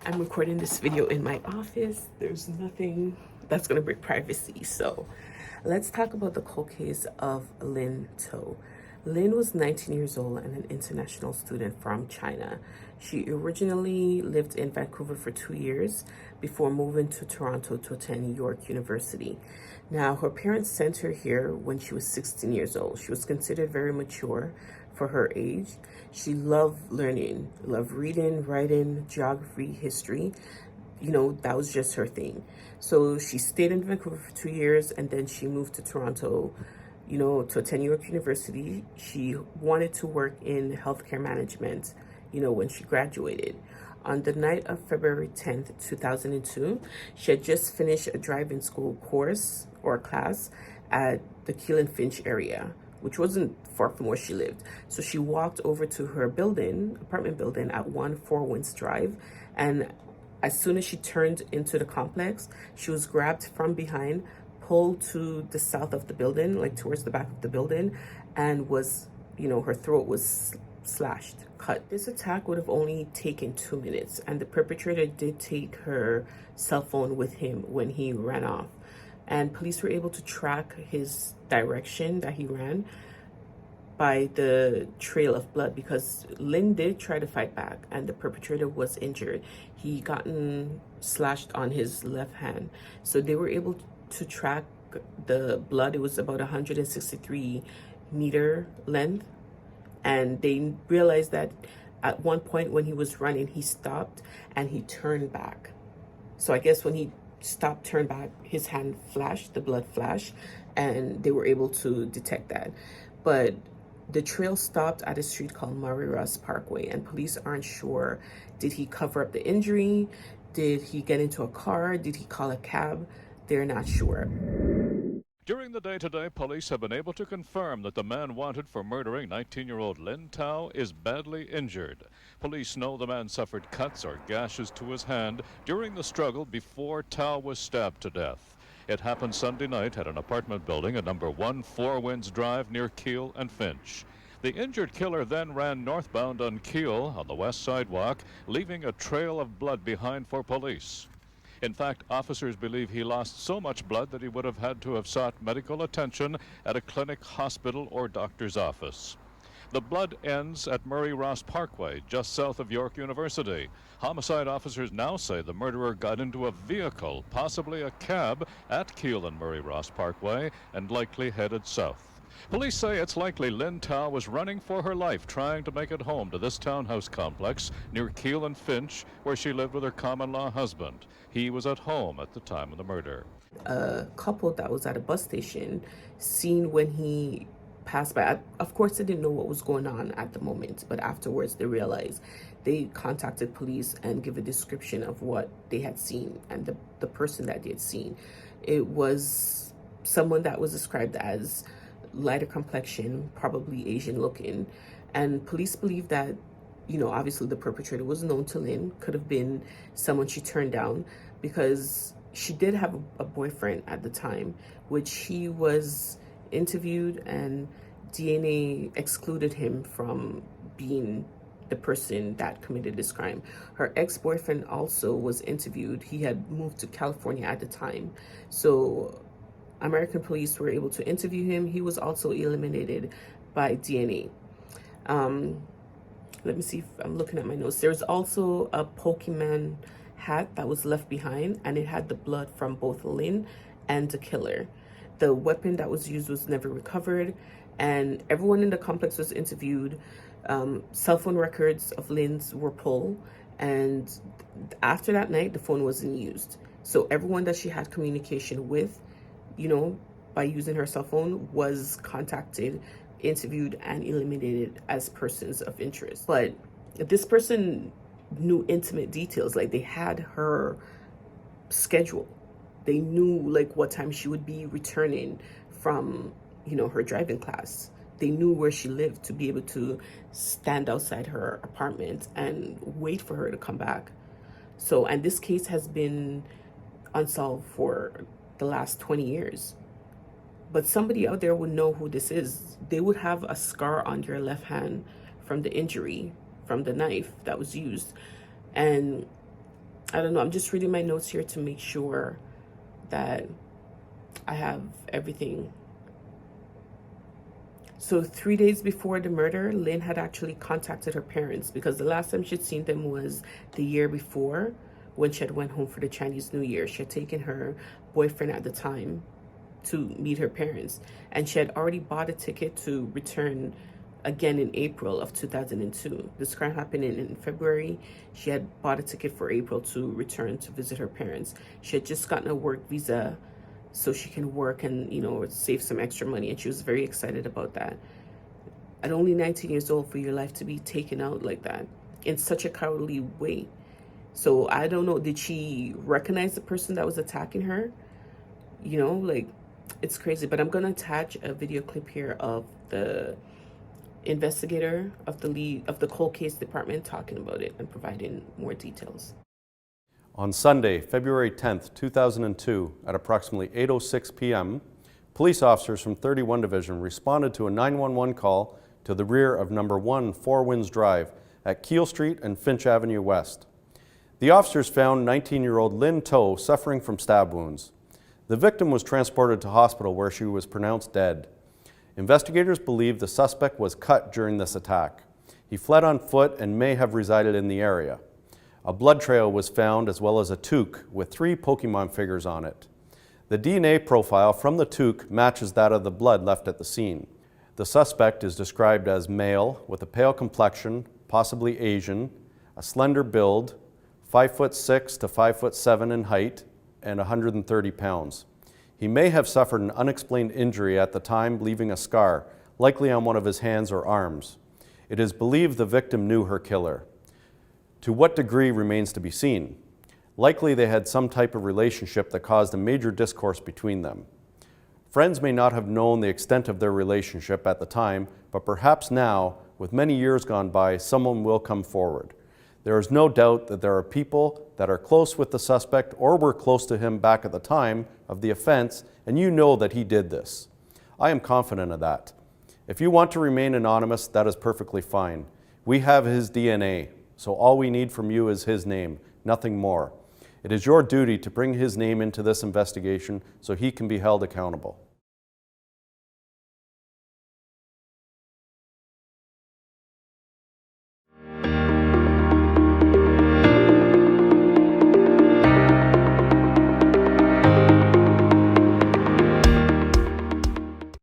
I'm recording this video in my office. There's nothing that's gonna break privacy. So let's talk about the cold case of Lynn To. Lynn was 19 years old and an international student from China. She originally lived in Vancouver for 2 years before moving to Toronto to attend York University. Now, her parents sent her here when she was 16 years old. She was considered very mature for her age. She loved learning, loved reading, writing, geography, history. That was just her thing. So she stayed in Vancouver for 2 years and then she moved to Toronto, to attend York University. She wanted to work in healthcare management, when she graduated. On the night of February 10th, 2002, she had just finished a driving school course or class at the Keele and Finch area, which wasn't far from where she lived. So she walked over to her apartment building at 1 Four Winds Drive. And as soon as she turned into the complex, she was grabbed from behind, pulled to the south of the building, like towards the back of the building, and her throat was slashed, cut. This attack would have only taken 2 minutes, and the perpetrator did take her cell phone with him when he ran off. And police were able to track his direction that he ran by the trail of blood, because Lynn did try to fight back and the perpetrator was injured. He gotten slashed on his left hand. So they were able to track the blood. It was about 163-meter length. And they realized that at one point when he was running, he stopped and he turned back. So I guess when he stopped, turned back, his hand flashed, the blood flashed, and they were able to detect that. But the trail stopped at a street called Murray Ross Parkway, and police aren't sure. Did he cover up the injury? Did he get into a car? Did he call a cab? They're not sure. During the day today, police have been able to confirm that the man wanted for murdering 19-year-old Lynn To is badly injured. Police know the man suffered cuts or gashes to his hand during the struggle before To was stabbed to death. It happened Sunday night at an apartment building at number 1 Four Winds Drive near Keele and Finch. The injured killer then ran northbound on Keele on the west sidewalk, leaving a trail of blood behind for police. In fact, officers believe he lost so much blood that he would have had to have sought medical attention at a clinic, hospital, or doctor's office. The blood ends at Murray Ross Parkway, just south of York University. Homicide officers now say the murderer got into a vehicle, possibly a cab, at Keele and Murray Ross Parkway, and likely headed south. Police say it's likely Lynn To was running for her life, trying to make it home to this townhouse complex near Keele and Finch, where she lived with her common-law husband. He was at home at the time of the murder. A couple that was at a bus station seen when he passed by. Of course, they didn't know what was going on at the moment, but afterwards they realized. They contacted police and give a description of what they had seen and the person that they had seen. It was someone that was described as lighter complexion, probably Asian looking. And police believe that, obviously the perpetrator was known to Lynn, could have been someone she turned down, because she did have a boyfriend at the time, which he was interviewed and DNA excluded him from being the person that committed this crime. Her ex-boyfriend also was interviewed. He had moved to California at the time. So American police were able to interview him. He was also eliminated by DNA. Let me see if I'm looking at my notes. There's also a Pokemon hat that was left behind, and it had the blood from both Lynn and the killer. The weapon that was used was never recovered, and everyone in the complex was interviewed. Cell phone records of Lynn's were pulled, and after that night, the phone wasn't used. So everyone that she had communication with, by using her cell phone, was contacted, interviewed, and eliminated as persons of interest. But this person knew intimate details. Like, they had her schedule. They knew what time she would be returning from, her driving class. They knew where she lived to be able to stand outside her apartment and wait for her to come back. So, and this case has been unsolved for the last 20 years. But somebody out there would know who this is. They would have a scar on their left hand from the injury, from the knife that was used. And I don't know. I'm just reading my notes here to make sure that I have everything. So 3 days before the murder, Lynn had actually contacted her parents because the last time she'd seen them was the year before when she had went home for the Chinese New Year. She had taken her boyfriend at the time to meet her parents, and she had already bought a ticket to return again in April of 2002. This crime happened in February. She had bought a ticket for April to return to visit her parents. She had just gotten a work visa so she can work and, you know, save some extra money, and she was very excited about that. At only 19 years old, for your life to be taken out like that in such a cowardly way. So I don't know, did she recognize the person that was attacking her? You know, like, it's crazy. But I'm gonna attach a video clip here of the investigator of the cold case department talking about it and providing more details. On Sunday, February 10th, 2002, at approximately 8:06 p.m., police officers from 31 Division responded to a 911 call to the rear of number 1 Four Winds Drive at Keel Street and Finch Avenue West. The officers found 19-year-old Lynn Toe suffering from stab wounds. The victim was transported to hospital where she was pronounced dead. Investigators believe the suspect was cut during this attack. He fled on foot and may have resided in the area. A blood trail was found as well as a toque with 3 Pokemon figures on it. The DNA profile from the toque matches that of the blood left at the scene. The suspect is described as male with a pale complexion, possibly Asian, a slender build, 5'6" to 5'7" in height, and 130 pounds. He may have suffered an unexplained injury at the time, leaving a scar, likely on one of his hands or arms. It is believed the victim knew her killer. To what degree remains to be seen. Likely they had some type of relationship that caused a major discourse between them. Friends may not have known the extent of their relationship at the time, but perhaps now, with many years gone by, someone will come forward. There is no doubt that there are people that are close with the suspect or were close to him back at the time of the offense, and you know that he did this. I am confident of that. If you want to remain anonymous, that is perfectly fine. We have his DNA, so all we need from you is his name, nothing more. It is your duty to bring his name into this investigation so he can be held accountable.